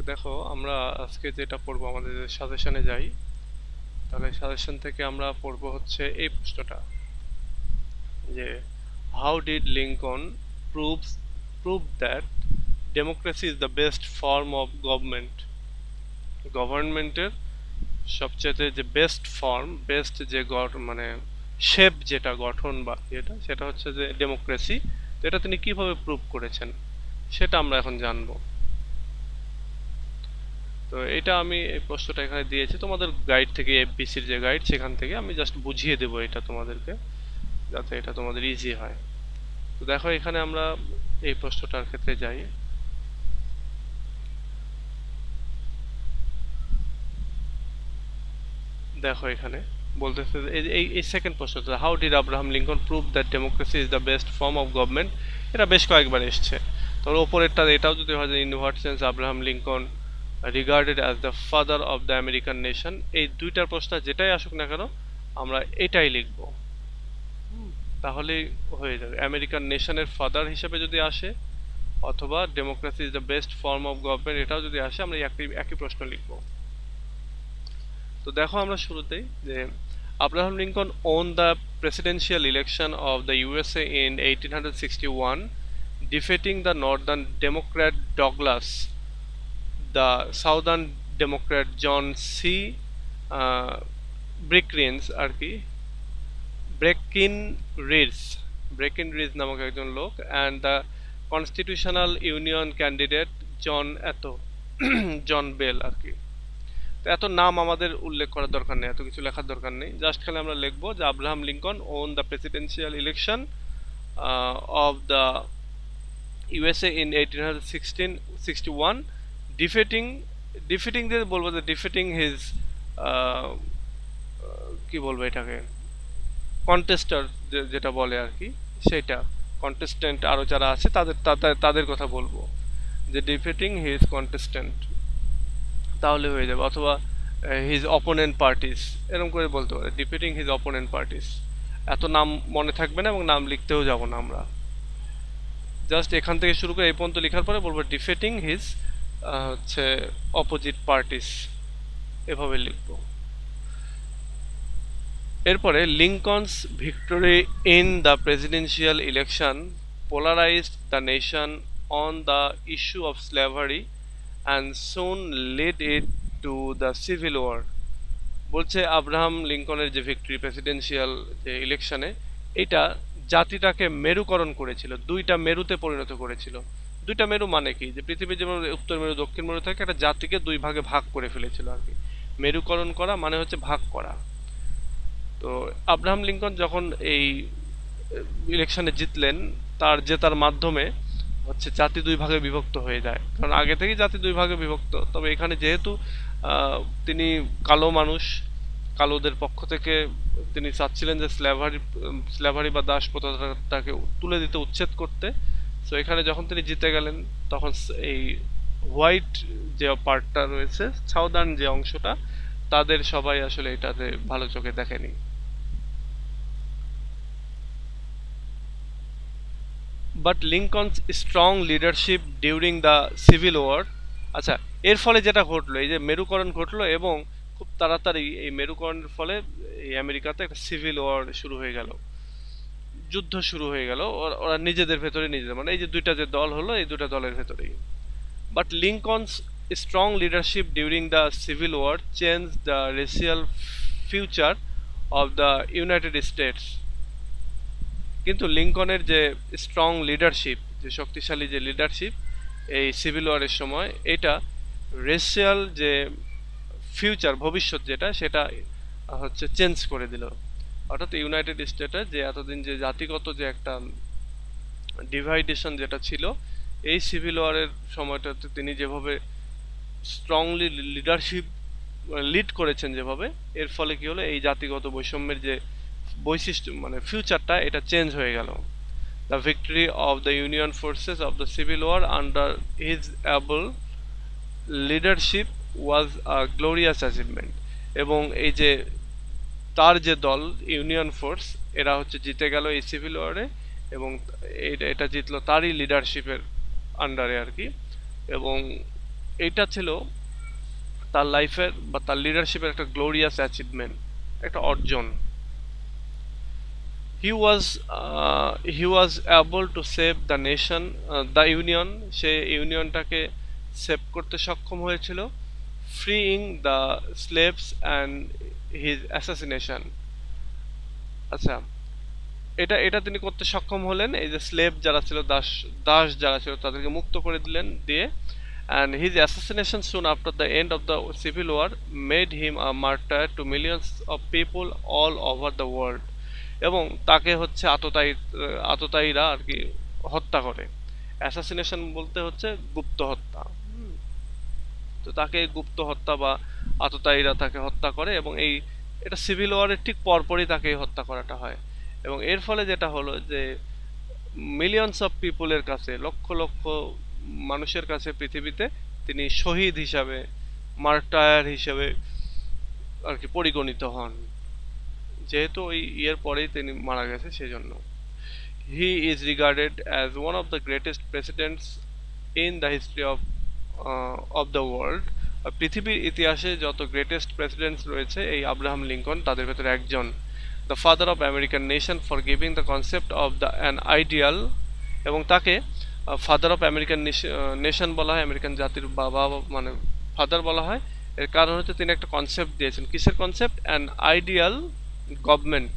দেখো আমরা আজকে যেটা পড়বো আমাদের সাজেশনে যাই, তাহলে সাজেশন থেকে আমরা পড়বো হচ্ছে এই প্রশ্নটা যে how did Lincoln prove that democracy is the best form of গভর্নমেন্টের সবচেয়ে যে বেস্ট ফর্ম, বেস্ট যে মানে শেপ যেটা গঠন বা সেটা হচ্ছে যে ডেমোক্রেসি। এটা তিনি কিভাবে প্রুভ করেছেন সেটা আমরা এখন জানবো। তো এটা আমি এই প্রশ্নটা এখানে দিয়েছি তোমাদের গাইড থেকে, এফবিসির যে গাইড সেখান থেকে আমি জাস্ট বুঝিয়ে দেবো এটা তোমাদেরকে, যাতে এটা তোমাদের ইজি হয়। তো দেখো এখানে আমরা এই প্রশ্নটার ক্ষেত্রে যাই। দেখো এখানে বলতেছে এই সেকেন্ড প্রশ্নটা, how did Abraham Lincoln prove that democracy is the best form of government. এটা বেশ কয়েকবার এসছে। তোর ওপরেরটা এটাও যদি হয় যে in what sense Abraham Lincoln regarded as the father of the American nation. এই দুইটার প্রশ্ন যেটাই আসুক না কেন আমরা এটাই লিখব, তাহলেই হয়ে যাবে। আমেরিকান নেশনের ফাদার হিসেবে যদি আসে অথবা democracy is the best form of government এটাও যদি আসে আমরা একই প্রশ্ন লিখব। তো দেখো আমরা শুরুতেই যে Abraham Lincoln won the presidential election of the USA in 1861, defeating the northern Democrat Douglas, the southern Democrat John C. Breckinridge নামক একজন লোক, and the Constitutional Union candidate John Bell আর কি। তো এত নাম আমাদের উল্লেখ করার দরকার নেই, এত কিছু লেখার দরকার নেই, জাস্ট খালি আমরা লিখবো যে Abraham Lincoln won the presidential election of the USA in 1861, defeating দিয়ে বলবো যে defeating his কি বলবো এটাকে কন্টেস্টার যেটা বলে আর কি, সেটা কন্টেস্টেন্ট আরো যারা আছে তাদের কথা বলবো যে defeating his contestant, তাহলে হয়ে যাবে। অথবা his opponent parties এরকম করে বলতে পারে, defeating his opponent parties। এত নাম মনে থাকবে না এবং নাম লিখতেও যাব না আমরা, জাস্ট এখান থেকে শুরু করে এই পর্যন্ত লেখার পরে বলবো ডিফিটিং হিজ হচ্ছে অপোজিট পার্টিস, এভাবে লিখব। এরপরে Lincoln's victory in the presidential election polarised the nation on the issue of slavery and soon lead it to the civil war. বলছে আব্রাহাম লিঙ্কনের যে ভিক্টরি প্রেসিডেন্সিয়াল যে ইলেকশনে, এটা জাতিটাকে মেরুকরণ করেছিল, দুইটা মেরুতে পরিণত করেছিল। দুইটা মেরু মানে কি, যে পৃথিবীর যেমন উত্তর মেরু দক্ষিণ মেরু থাকে, একটা জাতিকে দুই ভাগে ভাগ করে ফেলেছিল আর কি। মেরুকরণ করা মানে হচ্ছে ভাগ করা। তো আব্রাহাম লিঙ্কন যখন এই ইলেকশনে জিতলেন, তার জেতার মাধ্যমে হচ্ছে জাতি দুই ভাগে বিভক্ত হয়ে যায়, কারণ আগে থেকেই জাতি দুই ভাগে বিভক্ত। তবে এখানে যেহেতু তিনি কালো মানুষ, কালোদের পক্ষ থেকে তিনি চাচ্ছিলেন যে স্ল্যাভারি বা দাস প্রথাটাকে তুলে দিতে, উচ্ছেদ করতে। তো এখানে যখন তিনি জিতে গেলেন তখন এই হোয়াইট যে পার্টটা রয়েছে, সাউদার্ন যে অংশটা, তাদের সবাই আসলে এটাতে ভালো চোখে দেখেনি। But Lincoln's strong leadership during the civil war. আচ্ছা, এর ফলে যেটা ঘটলো, এই যে মেরুকরণ ঘটলো এবং খুব তাড়াতাড়ি এই মেরুকরণের ফলে এই আমেরিকাতে একটা সিভিল ওয়ার শুরু হয়ে গেল, যুদ্ধ শুরু হয়ে গেল ওরা নিজেদের ভেতরে, নিজেদের মানে এই যে দুইটা যে দল হলো, এই দুইটা দলের ভেতরেই। But Lincoln's strong leadership during the civil war change the racial future of the United States. কিন্তু লিঙ্কনের যে স্ট্রং লিডারশিপ, যে শক্তিশালী যে লিডারশিপ এই সিভিল ওয়ারের সময়, এটা রেসিয়াল যে ফিউচার, ভবিষ্যৎ যেটা, সেটা হচ্ছে চেঞ্জ করে দিল। অর্থাৎ ইউনাইটেড স্টেটের যে এতদিন যে জাতিগত যে একটা ডিভাইডেশন যেটা ছিল, এই সিভিল ওয়ারের সময়টাতে তিনি যেভাবে স্ট্রংলি লিডারশিপ লিড করেছেন যেভাবে, এর ফলে কি হলো, এই জাতিগত বৈষম্যের যে বৈশিষ্ট্য মানে ফিউচারটা, এটা চেঞ্জ হয়ে গেল। The victory of the union forces of the civil war under his able leadership was a glorious achievement. এবং এই যে তার যে দল ইউনিয়ন ফোর্স, এরা হচ্ছে জিতে গেল এই সিভিল ওয়ারে, এবং এটা জিতলো তারই লিডারশিপের আন্ডারে আর কি। এবং এইটা ছিল তার লাইফের বা তার লিডারশিপের একটা গ্লোরিয়াস অ্যাচিভমেন্ট, একটা অর্জন। He was able to save the nation, the Union, সে ইউনিয়নটাকে সেভ করতে সক্ষম হয়েছিল, freeing the slaves and his assassination. আচ্ছা, এটা এটা তিনি করতে সক্ষম হলেন, এই যে স্লেভ যারা ছিল, দাস দাস যারা ছিল তাদেরকে মুক্ত করে দিলেন দিয়ে। And his assassination soon after the end of the civil war made him a martyr to millions of people all over the world. এবং তাকে হচ্ছে আততায়ীরা আর কি হত্যা করে। অ্যাসাসিনেশন বলতে হচ্ছে গুপ্ত হত্যা। তো তাকে গুপ্ত হত্যা বা আততায়ীরা তাকে হত্যা করে, এবং এটা সিভিল ওয়ারের ঠিক পরপরই তাকে হত্যা করাটা হয়। এবং এর ফলে যেটা হলো যে মিলিয়নস অফ পিপুলের কাছে, লক্ষ লক্ষ মানুষের কাছে পৃথিবীতে তিনি শহীদ হিসাবে, মার্টায়ার হিসাবে আর কি পরিগণিত হন, যেহেতু ওই ইয়ের পরেই তিনি মারা গেছে সেজন্য। He is regarded as one of the greatest presidents in the history of the world. পৃথিবীর ইতিহাসে যত গ্রেটেস্ট প্রেসিডেন্টস রয়েছে, এই আব্রাহাম লিঙ্কন তাদের ভেতরে একজন। The father of American nation for giving the concept of the an ideal, এবং তাকে ফাদার অফ আমেরিকান নেশন বলা হয়, আমেরিকান জাতির বাবা মানে ফাদার বলা হয়। এর কারণ হচ্ছে তিনি একটা কনসেপ্ট দিয়েছেন। কিসের কনসেপ্ট? অ্যান আইডিয়াল গভর্নমেন্ট,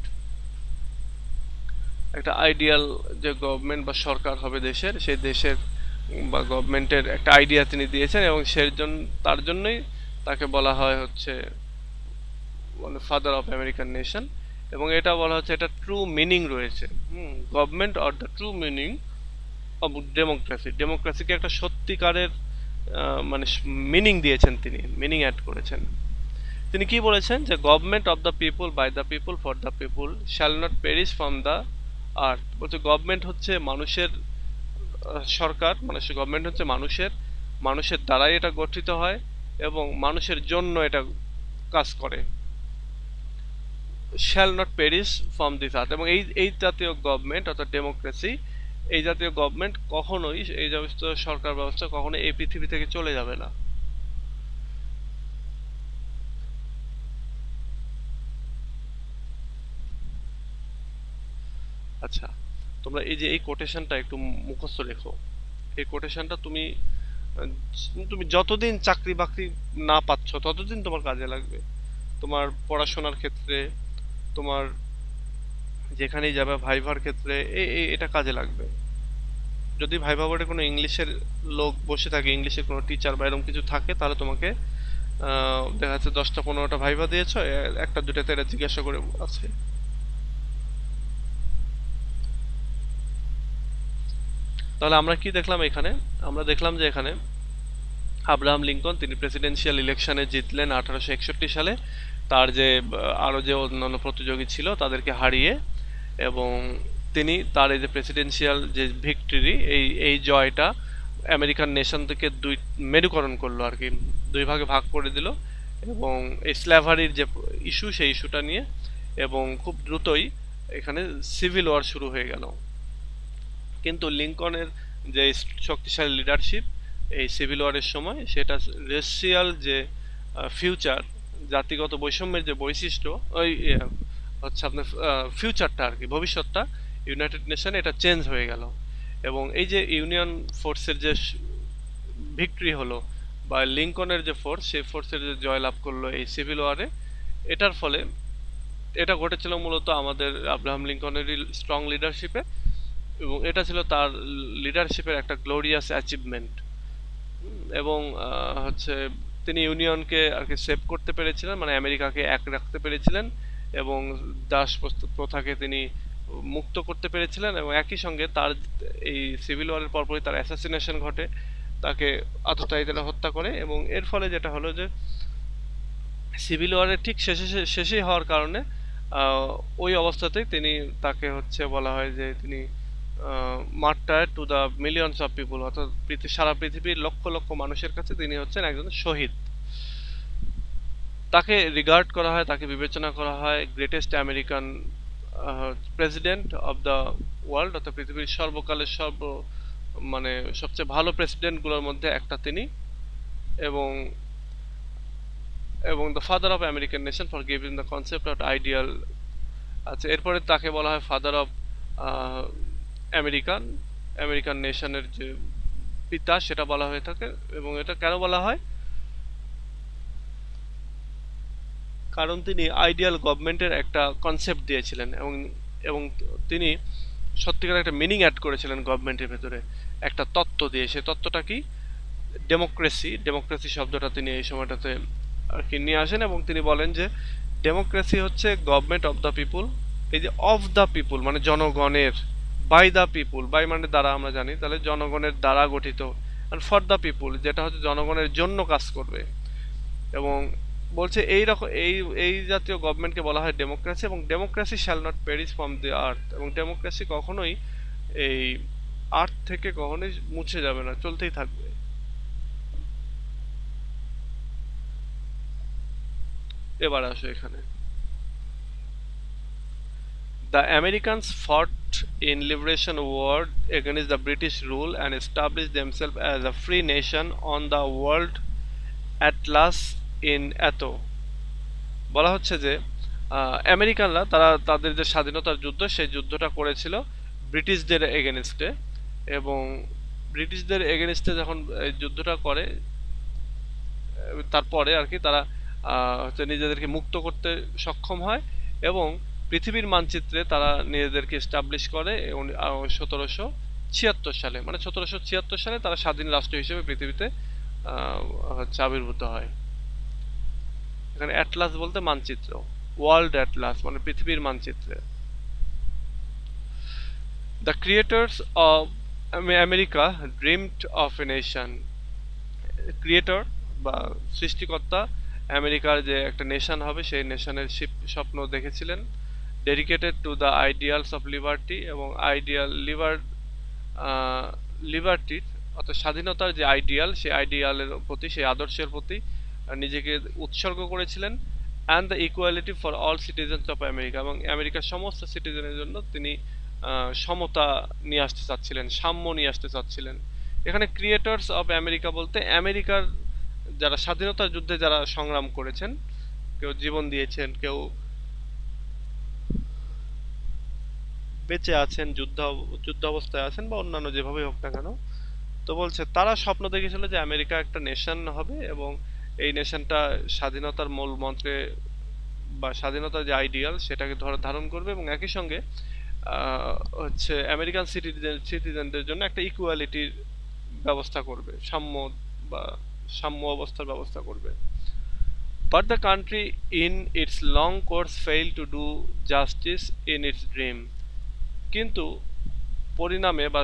একটা আইডিয়াল যে গভর্নমেন্ট বা সরকার হবে দেশের, সেই দেশের বা গভর্নমেন্টের একটা আইডিয়া তিনি দিয়েছেন, এবং তার জন্যই তাকে বলা হয় হচ্ছে মানে ফাদার অফ আমেরিকান নেশন। এবং এটা বলা হচ্ছে এটা ট্রু মিনিং রয়েছে, government or the true meaning of democracy. ডেমোক্রেসিকে একটা সত্যিকারের মানে মিনিং দিয়েছেন, তিনি মিনিং অ্যাড করেছেন। তিনি কি বলেছেন যে government of the people, by the people, for the people, shall not perish from the earth. বলছে গভর্নমেন্ট হচ্ছে মানুষের সরকার, মানে গভর্নমেন্ট হচ্ছে মানুষের দ্বারাই এটা গঠিত হয় এবং মানুষের জন্য এটা কাজ করে। Shall not perish from this আর্থ। এবং এই জাতীয় গভর্নমেন্ট অর্থাৎ ডেমোক্রেসি, এই জাতীয় গভর্নমেন্ট কখনোই, এই জাতীয় সরকার ব্যবস্থা কখনোই এই পৃথিবী থেকে চলে যাবে না। আচ্ছা, তোমরা এই যে এই কোটেশনটা একটু মুখস্থ রেখো। এই কোটেশনটা তুমি তুমি যতদিন চাকরি বাকরি না পাচ্ছ ততদিন তোমার কাজে লাগবে, তোমার পড়াশোনার ক্ষেত্রে, তোমার যেখানেই যাবে ভাইভার ক্ষেত্রে এটা কাজে লাগবে। যদি ভাইভা বোর্ডে কোনো ইংলিশের লোক বসে থাকে, ইংলিশের কোনো টিচার বা এরকম কিছু থাকে, তাহলে তোমাকে দেখা যাচ্ছে 10টা-15টা ভাইভা দিয়েছ, একটা দুটাতে এটা জিজ্ঞাসা করে আছে। তাহলে আমরা কি দেখলাম এখানে? আমরা দেখলাম যে এখানে আব্রাহাম লিঙ্কন তিনি প্রেসিডেন্সিয়াল ইলেকশনে জিতলেন 1861 সালে, তার যে আরও যে অন্যান্য প্রতিযোগী ছিল তাদেরকে হারিয়ে, এবং তিনি তার এই যে প্রেসিডেন্সিয়াল যে ভিক্টরি, এই জয়টা আমেরিকান নেশন থেকে মেরুকরণ করলো আর কি, দুই ভাগে ভাগ করে দিল, এবং এই স্ল্যাভারির যে ইস্যু, সেই ইস্যুটা নিয়ে, এবং খুব দ্রুতই এখানে সিভিল ওয়ার শুরু হয়ে গেল। কিন্তু লিঙ্কনের যে শক্তিশালী লিডারশিপ এই সিভিল ওয়ারের সময়, সেটা রেশিয়াল যে ফিউচার, জাতিগত বৈষম্যের যে বৈশিষ্ট্য, ওই হচ্ছে আপনার ফিউচারটা আর কি, ভবিষ্যৎটা ইউনাইটেড নেশনে এটা চেঞ্জ হয়ে গেল। এবং এই যে ইউনিয়ন ফোর্সের যে ভিক্টরি হলো, বা লিঙ্কনের যে ফোর্স, সেই ফোর্সের যে জয়লাভ করলো এই সিভিল ওয়ারে, এটার ফলে এটা ঘটেছিল মূলত আমাদের আব্রাহাম লিঙ্কনেরই স্ট্রং লিডারশিপে, এবং এটা ছিল তার লিডারশিপের একটা গ্লোরিয়াস অ্যাচিভমেন্ট। এবং হচ্ছে তিনি ইউনিয়নকে আর কি সেভ করতে পেরেছিলেন, মানে আমেরিকাকে এক রাখতে পেরেছিলেন, এবং দাস প্রথাকে তিনি মুক্ত করতে পেরেছিলেন, এবং একই সঙ্গে তার এই সিভিল ওয়ারের পরপরই তার অ্যাসাসিনেশন ঘটে, তাকে আততায়ীরা হত্যা করে। এবং এর ফলে যেটা হলো যে সিভিল ওয়ারের ঠিক শেষেই হওয়ার কারণে ওই অবস্থাতেই তাকে হচ্ছে বলা হয় যে তিনি martyr to the millions of people, অর্থাৎ সারা পৃথিবীর লক্ষ লক্ষ মানুষের কাছে তিনি হচ্ছেন একজন শহীদ। তাকে রিগার্ড করা হয়, তাকে বিবেচনা করা হয় greatest American president of the world, অর্থাৎ পৃথিবীর সর্বকালের মানে সবচেয়ে ভালো প্রেসিডেন্টগুলোর মধ্যে একটা তিনি। এবং এবং the father of American nation for giving the concept of ideal. আচ্ছা, এরপরে তাকে বলা হয় ফাদার অফ আমেরিকান আমেরিকান নেশনের যে পিতা সেটা বলা হয়ে থাকে। এবং এটা কেন বলা হয়? কারণ তিনি আইডিয়াল গভর্নমেন্টের একটা কনসেপ্ট দিয়েছিলেন এবং এবং তিনি সত্যিকার একটা মিনিং অ্যাড করেছিলেন গভর্নমেন্টের ভেতরে একটা তত্ত্ব দিয়ে। সেই তত্ত্বটা কি? ডেমোক্রেসি। ডেমোক্রেসি শব্দটা তিনি এই সময়টাতে আর কি নিয়ে আসেন এবং তিনি বলেন যে ডেমোক্রেসি হচ্ছে গভর্নমেন্ট অফ দ্য পিপুল। এই যে অফ দ্য পিপুল মানে জনগণের, বাই দ্য পিপুল, বাই মানে দ্বারা আমরা জানি, তাহলে জনগণের দ্বারা গঠিত, আর ফর দ্য পিপুল যেটা হচ্ছে জনগণের জন্য কাজ করবে। এবং বলছে এই রকম এই এই জাতীয় গভর্নমেন্টকে বলা হয় ডেমোক্রেসি। এবং democracy shall not perish from the earth. এবং ডেমোক্রেসি কখনোই এই আর্থ থেকে কখনোই মুছে যাবে না, চলতেই থাকবে। এবার আসো এখানে, the Americans fought in liberation war against the British rule and established themselves as a free nation on the world atlas in Atho। বলা হচ্ছে যে আমেরিকানরা তারা তাদের যে স্বাধীনতার যুদ্ধ সেই যুদ্ধটা করেছিল ব্রিটিশদের এগেনস্টে। এবং ব্রিটিশদের এগেনস্টে যখন এই যুদ্ধটা করে তারপরে আর কি তারা হচ্ছে নিজেদেরকে মুক্ত করতে সক্ষম হয় এবং পৃথিবীর মানচিত্রে তারা নিজেদেরকে এস্টাবলিশ করে 1776 সালে, মানে 1776 সালে তারা স্বাধীন রাষ্ট্র হিসেবে পৃথিবীতে হচ্ছে আবির্ভূত হয়। এখানে অ্যাটলাস বলতে মানচিত্র, ওয়ার্ল্ড অ্যাটলাস মানে পৃথিবীর মানচিত্রে। The creators of America dreamed of a nation. Creator বা সৃষ্টিকর্তা আমেরিকার যে একটা নেশন হবে সেই নেশনের স্বপ্ন দেখেছিলেন। Dedicated to the ideals of liberty. এবং আইডিয়াল লিবার্টির অর্থাৎ স্বাধীনতার যে আইডিয়াল সেই আইডিয়ালের প্রতি, সেই আদর্শের প্রতি নিজেকে উৎসর্গ করেছিলেন। And the equality for all citizens of America. এবং আমেরিকার সমস্ত সিটিজেনের জন্য তিনি সমতা নিয়ে আসতে চাচ্ছিলেন, সাম্য নিয়ে আসতে চাচ্ছিলেন। এখানে ক্রিয়েটর্স অফ আমেরিকা বলতে আমেরিকার যারা স্বাধীনতার যুদ্ধে যারা সংগ্রাম করেছেন, কেউ জীবন দিয়েছেন, কেউ বেঁচে আছেন, যুদ্ধ অবস্থায় আছেন বা অন্যান্য যেভাবে হোক না কেন, তো বলছে তারা স্বপ্ন দেখেছিল যে আমেরিকা একটা নেশন হবে এবং এই নেশনটা স্বাধীনতার মূল মন্ত্রে বা স্বাধীনতার যে আইডিয়াল সেটাকে ধারণ করবে এবং একই সঙ্গে হচ্ছে আমেরিকান সিটিজেনদের জন্য একটা ইকুয়ালিটির ব্যবস্থা করবে, সাম্য অবস্থার ব্যবস্থা করবে। But the country in its long course failed to do justice in its dream। কিন্তু পরিণামে বা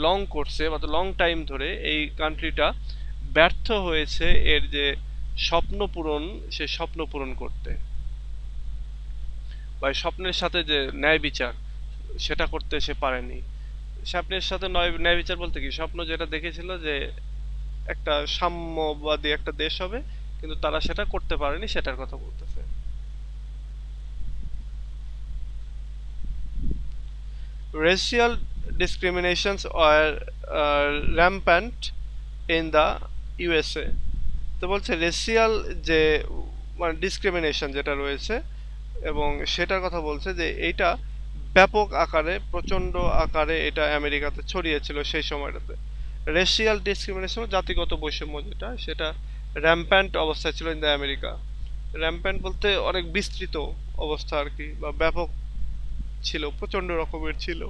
লং কোর্সে বা লং টাইম ধরে এই কান্ট্রিটা ব্যর্থ হয়েছে এর যে স্বপ্ন পূরণ, সেই স্বপ্ন পূরণ করতে বা স্বপ্নের সাথে যে ন্যায় বিচার সেটা করতে সে পারেনি। স্বপ্নের সাথে ন্যায় বিচার বলতে কি, স্বপ্ন যেটা দেখেছিল যে একটা সাম্যবাদী একটা দেশ হবে, কিন্তু তারা সেটা করতে পারেনি, সেটার কথা বলতেছে। Racial discriminations are rampant in the USA। তো বলছে রেশিয়াল যে মানে ডিসক্রিমিনেশন যেটা রয়েছে এবং সেটার কথা বলছে যে এইটা ব্যাপক আকারে, প্রচণ্ড আকারে এটা আমেরিকাতে ছড়িয়েছিল সেই সময়টাতে। রেশিয়াল ডিসক্রিমিনেশন জাতিগত বৈষম্য যেটা, সেটা র্যাম্প্যান্ট অবস্থায় ছিল ইন দ্য আমেরিকা। র্যাম্প্যান্ট বলতে অনেক বিস্তৃত অবস্থা আর কি, বা ব্যাপক ছিল, প্রচণ্ড রকমের ছিল।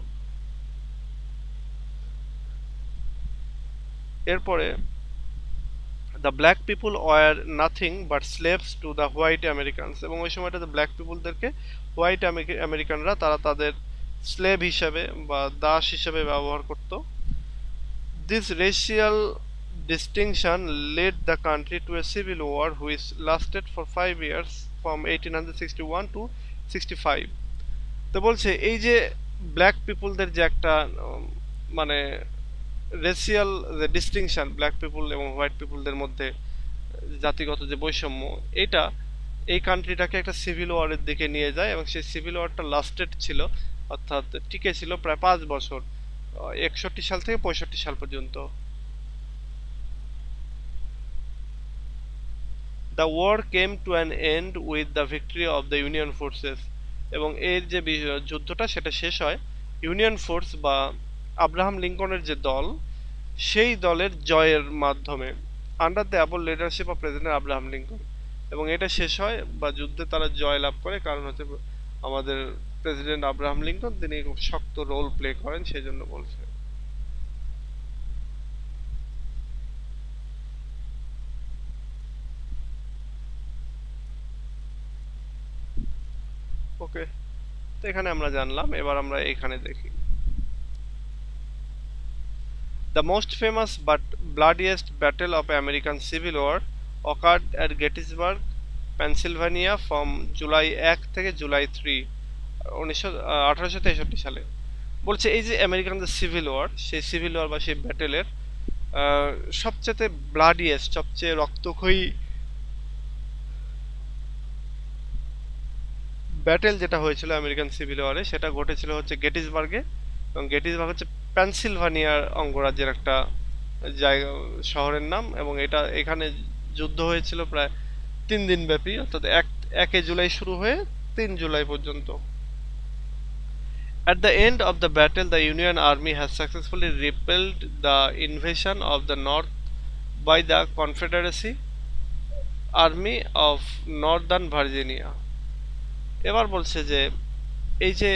এরপরে the black people were nothing but slaves to the white Americans. এবং ওই সময়টাতে ব্ল্যাক পিপুলদেরকে হোয়াইট আমেরিকানরা তারা তাদের স্লেভ হিসাবে বা দাস হিসাবে ব্যবহার করত। This racial distinction led the country to a civil war which lasted for 5 years from 1861 to 65। তো বলছে এই যে ব্ল্যাক পিপুলদের যে একটা মানে রেশিয়াল যে ডিস্টিংশন ব্ল্যাক পিপুল এবং হোয়াইট পিপুলদের মধ্যে জাতিগত যে বৈষম্য, এটা এই কান্ট্রিটাকে একটা সিভিল ওয়ারের দিকে নিয়ে যায় এবং সেই সিভিল ওয়ারটা লাস্টেড ছিল, অর্থাৎ টিকে ছিল প্রায় 5 বছর, 61 সাল থেকে 65 সাল পর্যন্ত। The war came to an end with the victory of the union forces, এবং এর যে যুদ্ধটা সেটা শেষ হয় ইউনিয়ন ফোর্স বা আব্রাহাম লিঙ্কনের যে দল সেই দলের জয়ের মাধ্যমে, under the able leadership of president Abraham Lincoln. এবং এটা শেষ হয় বা যুদ্ধে তারা জয় লাভ করে কারণ হচ্ছে আমাদের প্রেসিডেন্ট আব্রাহাম লিঙ্কন তিনি খুব শক্ত রোল প্লে করেন, সেই জন্য বলছে। ওকে, তো এখানে আমরা জানলাম, এবার আমরা এখানে দেখি। The most famous but bloodiest battle of American Civil War occurred at Gettisburg, Pennsylvania from July 1 থেকে জুলাই 3, 1863 সালে। বলছে এই যে আমেরিকান যে সিভিল ওয়ার, সেই সিভিল ওয়ার বা সেই ব্যাটেলের সবচেয়ে ব্লাডিয়েস্ট, সবচেয়ে রক্তক্ষয়ী ব্যাটেল যেটা হয়েছিল আমেরিকান সিভিল ওয়ারে সেটা ঘটেছিল হচ্ছে গেটিসবার্গে, এবং গেটিসবার্গ হচ্ছে পেনসিলভানিয়ার অঙ্গরাজ্যের একটা জায়গা, শহরের নাম, এবং এটা এখানে যুদ্ধ হয়েছিল প্রায় 3 দিন ব্যাপী, অর্থাৎ 1 জুলাই শুরু হয়ে 3 জুলাই পর্যন্ত। At the end of the battle, the Union Army has successfully repelled the invasion of the North by the Confederacy Army of Northern Virginia. এবার বলছে যে এই যে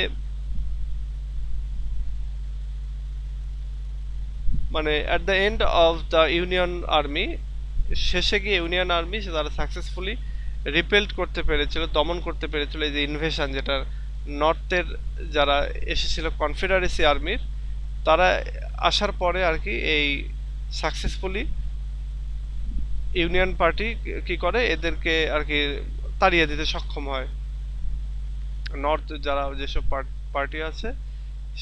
মানে at the end of the union army, শেষে গিয়ে union army তারা successfully রিপেল্ড করতে পেরেছিল, দমন করতে পেরেছিল এই যে ইনভেশন, যেটা নর্থের যারা এসেছিল কনফেডারেসি আর্মির, তারা আসার পরে আর কি এই সাকসেসফুলি ইউনিয়ন পার্টি কি করে এদেরকে আর কি তাড়িয়ে দিতে সক্ষম হয়, নর্থ যারা যেসব পার্টি আছে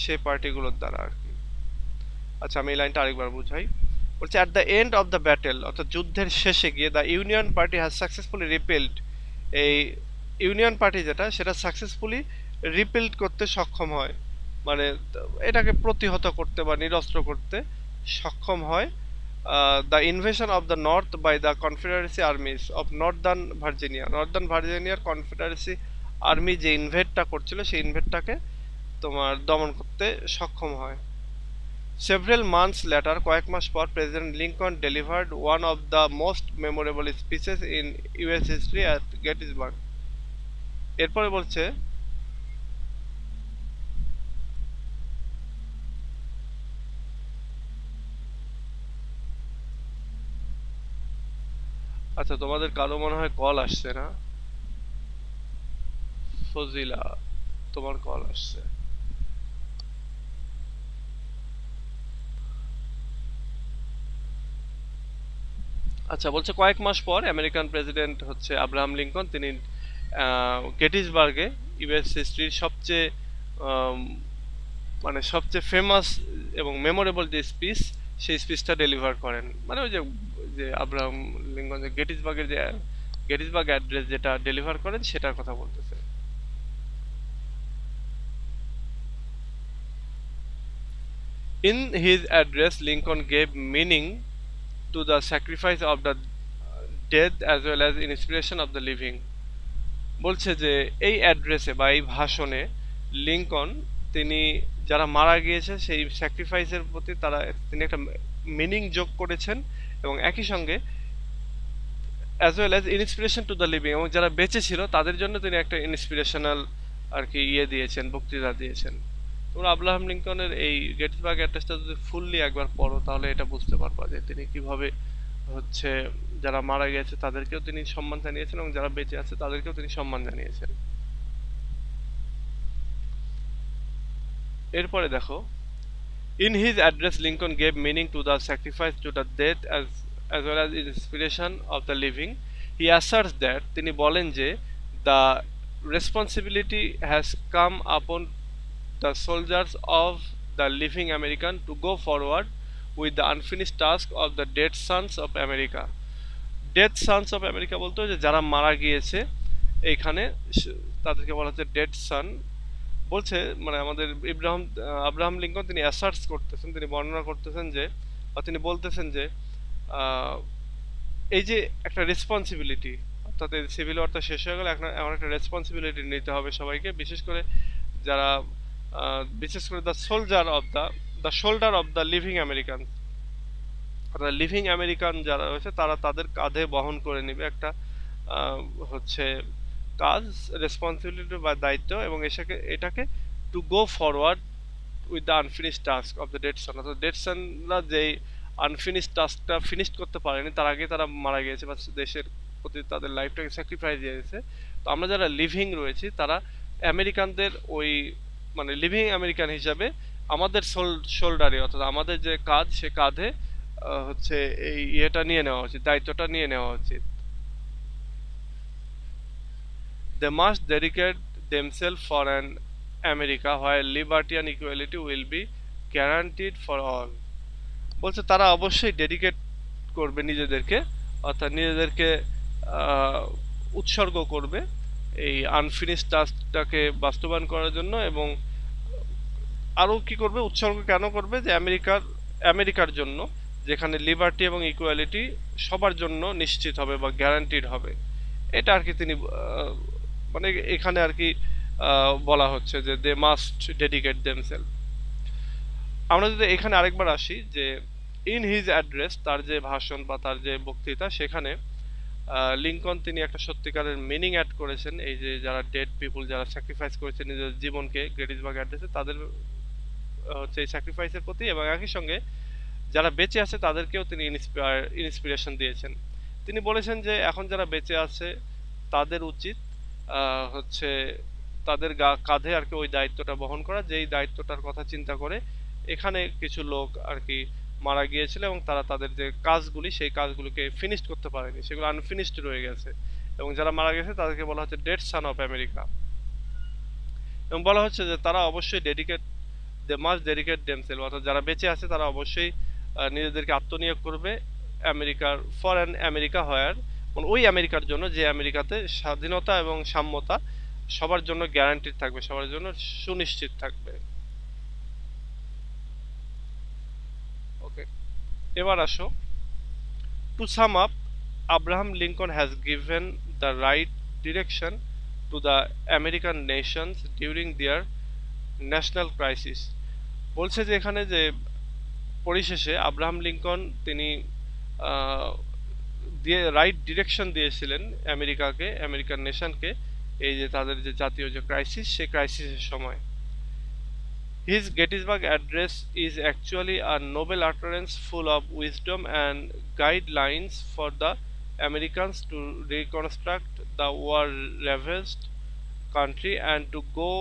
সেই পার্টিগুলোর দ্বারা আর কি। আচ্ছা, আমি এই লাইনটা আরেকবার বুঝাই। বলছে at the end of the battle, অর্থাৎ যুদ্ধের শেষে গিয়ে the Union party has successfully repelled, এই ইউনিয়ন পার্টি যেটা সেটা সাকসেসফুলি রিপেলড করতে সক্ষম হয়, মানে এটাকে প্রতিহত করতে বা নিরস্ত্র করতে সক্ষম হয় the invasion of the North by the Confederacy armies of northern Virginia, northern ভার্জিনিয়ার কনফেডারেসি আর্মি যে ইনভেটটা করছিল সেই ইনভেটটাকে তোমার দমন করতে সক্ষম হয়। Several months later, কয়েক মাস পর, president Lincoln delivered one of the most memorable speeches in US history at Gettysburg. এরপরে বলছে আচ্ছা, তোমাদের কারো মনে হয় কল আসছে না? ফজিলা, তোমার কল আসছে। আচ্ছা, বলছে কয়েক মাস পর আমেরিকান প্রেসিডেন্ট হচ্ছে আব্রাহাম লিঙ্কন, তিনি গেটিসবার্গে ইউএস হিস্ট্রির সবচেয়ে মানে সবচেয়ে ফেমাস এবং মেমোরেবল যে স্পিচ, সেই স্পিচটা ডেলিভার করেন। মানে ওই যে আব্রাহাম লিঙ্কন যে গেটিসবার্গ অ্যাড্রেস যেটা ডেলিভার করেন সেটার কথা বলতেছে। In his address, Lincoln gave meaning to the sacrifice of the dead as well as inspiration of the living. বলছে যে এই অ্যাড্রেসে বা এই ভাষণে লিঙ্কন তিনি যারা মারা গিয়েছে সেই স্যাক্রিফাইসের প্রতি তিনি একটা মিনিং যোগ করেছেন, এবং একই সঙ্গে as well as inspiration to the living, এবং যারা বেঁচে ছিল তাদের জন্য তিনি একটা ইন্সপিরেশনাল আর কি দিয়েছেন, বক্তৃতা দিয়েছেন। তোমরা আব্রাহাম লিঙ্কনের এই গেটিসবার্গ অ্যাড্রেসটা যদি ফুললি একবার পড়ো তাহলে এটা বুঝতে পারবা যে তিনি কিভাবে হচ্ছে যারা মারা গেছে তাদেরকেও তিনি সম্মান জানিয়েছেন এবং যারা বেঁচে আছে তাদেরকেও তিনি সম্মান জানিয়েছেন। এরপরে দেখো, in his address Lincoln gave meaning to the sacrifice to the dead as well as inspiration of the living. He asserts that তিনি বলেন যে the responsibility has come upon the soldiers of the living American to go forward with the unfinished task of the dead sons of America. Dead sons of America বলতে যে যারা মারা গিয়েছে এইখানে তাদেরকে বলা হচ্ছে ডেড সান। বলছে মানে আমাদের আব্রাহাম লিঙ্কন তিনি অ্যাসার্টস করতেছেন, তিনি বর্ণনা করতেছেন যে তিনি বলতেছেন যে এই যে একটা রেসপন্সিবিলিটি, অর্থাৎ এই সিভিল ওয়ারটা শেষ হয়ে গেলে এখন একটা রেসপন্সিবিলিটি নিতে হবে সবাইকে, বিশেষ করে যারা বিশেষ করে the shoulder of the living American, অর্থাৎ লিভিং আমেরিকান যারা রয়েছে তারা তাদের কাঁধে বহন করে নেবে একটা হচ্ছে কাজ, রেসপন্সিবিলিটি বা দায়িত্ব, এবং এটাকে to go forward with the unfinished task of the dead son. অর্থাৎ ডেড সানরা যেই আনফিনিশ টাস্কটা ফিনিশ করতে পারেনি, তার আগে তারা মারা গিয়েছে বা দেশের প্রতি তাদের লাইফটাকে স্যাক্রিফাইস দিয়েছে। তো আমরা যারা লিভিং রয়েছি তারা আমেরিকানদের ওই মানে লিভিং আমেরিকান হিসাবে আমাদের শোল্ডারে, অর্থাৎ আমাদের যে কাঁধ, সে কাঁধে হচ্ছে এই ইয়েটা নিয়ে নেওয়া উচিত, দায়িত্বটা নিয়ে নেওয়া উচিত। They must dedicate themselves for an America where liberty and equality will be guaranteed for all। বলছে তারা অবশ্যই ডেডিকেট করবে নিজেদেরকে, অর্থাৎ নিজেদেরকে উৎসর্গ করবে এই আনফিনিশ টাস্কটাকে বাস্তবায়ন করার জন্য, এবং আরও কি করবে, উৎসর্গ কেন করবে, যে আমেরিকার জন্য, যেখানে লিবার্টি এবং ইকুয়ালিটি সবার জন্য নিশ্চিত হবে বা গ্যারান্টিড হবে। এটা আর কি তিনি মানে এখানে আর কি বলা হচ্ছে যে দে মাস্ট ডেডিকেট দেমসেলফ। আমরা যদি এখানে আরেকবার আসি, যে ইন হিজ অ্যাড্রেস, তার যে ভাষণ বা তার যে বক্তৃতা, সেখানে লিঙ্কন তিনি একটা সত্যিকারের মিনিং অ্যাড করেছেন এই যে যারা ডেড পিপুল, যারা স্যাক্রিফাইস করেছে নিজের জীবনকে গেটিসবার্গ অ্যাড্রেসে, তাদের হচ্ছে এই স্যাক্রিফাইসের প্রতি, এবং একই সঙ্গে যারা বেঁচে আছে তাদেরকেও তিনি ইন্সপিরেশন দিয়েছেন। তিনি বলেছেন যে এখন যারা বেঁচে আছে তাদের উচিত হচ্ছে তাদের কাঁধে আর কি ওই দায়িত্বটা বহন করা, যেই দায়িত্বটার কথা চিন্তা করে এখানে কিছু লোক আর কি মারা গিয়েছিল এবং তারা তাদের যে কাজগুলি, সেই কাজগুলোকে ফিনিশ করতে পারেনি, সেগুলো আনফিনিশড রয়ে গেছে, এবং যারা মারা গেছে তাদেরকে বলা হচ্ছে ডেড সান অফ আমেরিকা। এবং বলা হচ্ছে যে তারা অবশ্যই দে মাস্ট ডেডিকেট দেমসেলফ, অর্থাৎ যারা বেঁচে আছে তারা অবশ্যই নিজেদেরকে আত্মনিয়োগ করবে আমেরিকার ফর অ্যান আমেরিকা হোয়ার, মানে ওই আমেরিকার জন্য যে আমেরিকাতে স্বাধীনতা এবং সাম্যতা সবার জন্য গ্যারান্টিড থাকবে, সবার জন্য সুনিশ্চিত থাকবে। ওকে, এবার আসো, to sum up, Abraham Lincoln has given the right direction to the American nations during their national crisis. বলছে যে এখানে যে পরিশেষে আব্রাহাম লিঙ্কন তিনি রাইট ডিরেকশন দিয়েছিলেন আমেরিকাকে, আমেরিকান নেশনকে, এই যে তাদের যে জাতীয় যে ক্রাইসিস, সেই ক্রাইসিসের সময়। His Gettysburg Address is actually a noble utterance full of wisdom and guidelines for the Americans to reconstruct the war-ravaged country and to go।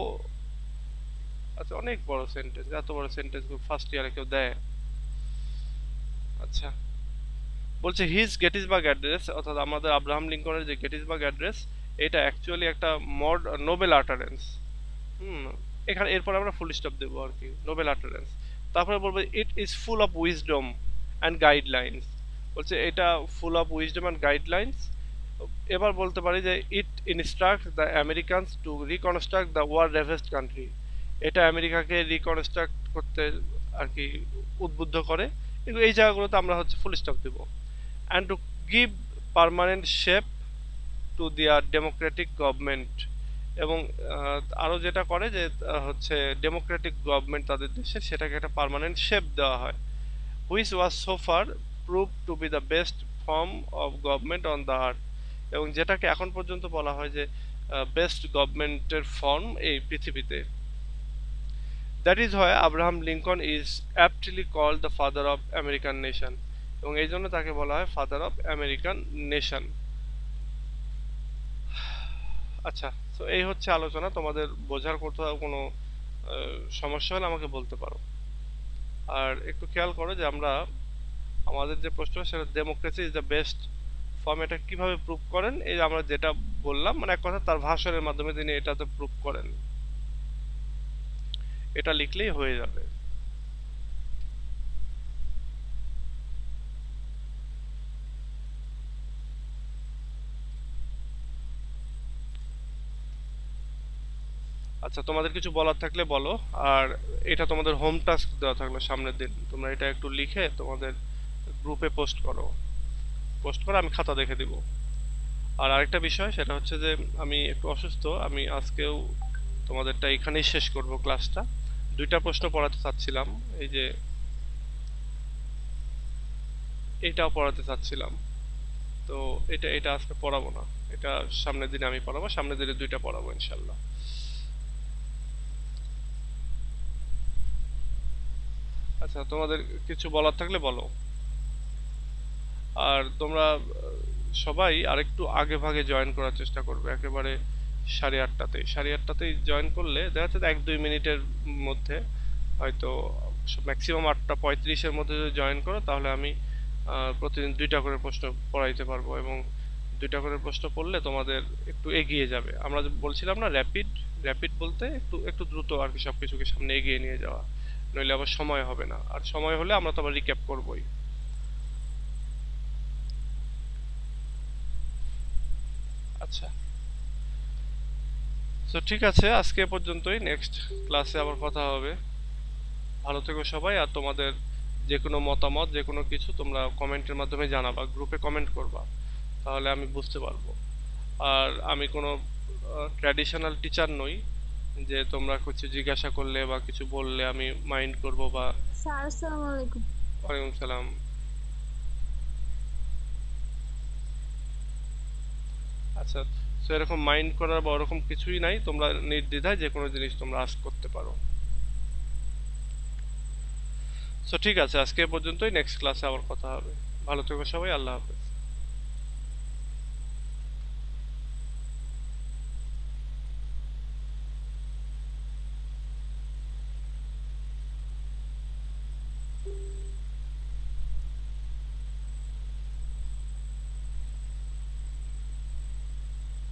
আচ্ছা, অনেক বড় সেন্টেন্স, এত বড় সেন্টেন্স ফার্স্ট ইয়ারে কেউ দেয়? আচ্ছা, বলছে হিজ গেটিসবার্গ অ্যাড্রেস, অর্থাৎ আমাদের আব্রাহাম লিঙ্কনের যে গেটিসবার্গ অ্যাড্রেস, এটা অ্যাকচুয়ালি একটা নোবেল আটারেন্স। এখানে এরপর আমরা ফুল স্টপ দেবো আর কি, নোবেল আটারেন্স। তারপরে বলবো it is full of wisdom and guidelines. বলছে এটা full of wisdom and guidelines. এবার বলতে পারি যে it instruct the Americans to reconstruct the war ravaged country. এটা আমেরিকাকে রিকনস্ট্রাক্ট করতে আর কি উদ্বুদ্ধ করে। কিন্তু এই জায়গাগুলোতে আমরা হচ্ছে ফুল স্টপ দেবো। And to give permanent shape to their Democratic government, এবং আরও যেটা করে যে হচ্ছে ডেমোক্রেটিক গভর্নমেন্ট তাদের দেশে, সেটাকে একটা পার্মানেন্ট শেপ দেওয়া হয়। Which was so far prove two B the best form of government on the earth, এবং যেটাকে এখন পর্যন্ত বলা হয় যে বেস্ট গভর্নমেন্টের ফর্ম এই পৃথিবীতে। দ্যাট ইজ হয় Abraham Lincoln is aptly called the father of American nation, এবং এই জন্য তাকে বলা হয় ফাদার অফ আমেরিকান নেশন। আচ্ছা, তো এই হচ্ছে আলোচনা। তোমাদের বোঝার কোথাও কোনো সমস্যা হলে আমাকে বলতে পারো। আর একটু খেয়াল করো যে আমরা আমাদের যে প্রশ্ন, সেটা democracy is the best form, এটা কিভাবে প্রুভ করেন, এই আমরা যেটা বললাম, মানে এক কথা তার ভাষণের মাধ্যমে তিনি এটাতে প্রুভ করেন। এটা লিখলেই হয়ে যাবে। আচ্ছা, তোমাদের কিছু বলার থাকলে বলো। আর এটা তোমাদের হোম টাস্ক দেওয়া থাকলো সামনের দিন, তোমরা এটা একটু লিখে তোমাদের গ্রুপে পোস্ট করো, আমি খাতা দেখে দিব। আর আরেকটা বিষয় সেটা হচ্ছে যে আমি একটু অসুস্থ, আমি আজকেও তোমাদেরটা এখানেই শেষ করব ক্লাসটা। দুইটা প্রশ্ন পড়াতে চাচ্ছিলাম, এই যে এইটাও পড়াতে চাচ্ছিলাম, তো এটা এটা আজকে পড়াবো না, এটা সামনের দিনে আমি পড়াবো, সামনের দিনে দুইটা পড়াবো ইনশাল্লাহ। আচ্ছা, তোমাদের কিছু বলার থাকলে বলো। আর তোমরা সবাই আরেকটু আগে ভাগে জয়েন করার চেষ্টা করবে, একেবারে 8:30তেই জয়েন করলে দেখা যাচ্ছে 1-2 মিনিটের মধ্যে, হয়তো ম্যাক্সিমাম 8:35-এর মধ্যে যদি জয়েন করো তাহলে আমি প্রতিদিন দুইটা করে প্রশ্ন পড়াইতে পারবো, এবং দুইটা করে প্রশ্ন পড়লে তোমাদের একটু এগিয়ে যাবে। আমরা যে বলছিলাম না, র্যাপিড, র্যাপিড বলতে একটু একটু দ্রুত আর কি সবকিছুকে সামনে এগিয়ে নিয়ে যাওয়া, নইলে আবার সময় হবে না, আর সময় হলে আমরা তো আবার রিক্যাপ করবোই। আচ্ছা, তো ঠিক আছে, আজকে এ পর্যন্তই, নেক্সট ক্লাসে আবার কথা হবে। ভালো থেকো সবাই, আর তোমাদের যে কোনো মতামত, যে কোনো কিছু তোমরা কমেন্টের মাধ্যমে জানাবা, গ্রুপে কমেন্ট করবা, তাহলে আমি বুঝতে পারবো। আর আমি কোনো ট্র্যাডিশনাল টিচার নই যে তোমরা কিছু জিজ্ঞাসা করলে বা কিছু বললে আমি মাইন্ড করব বা। স্যার আসসালামু আলাইকুম। ওয়ালাইকুম সালাম। আচ্ছা, তো এরকম মাইন্ড করার বা ওরকম কিছুই নাই, তোমরা নির্দ্বিধায় যে কোনো জিনিস তোমরা আস্ক করতে পারো। তো ঠিক আছে, আজকে এ পর্যন্তই, নেক্সট ক্লাসে আবার কথা হবে। ভালো থেকো সবাই, আল্লাহ হাফেজ।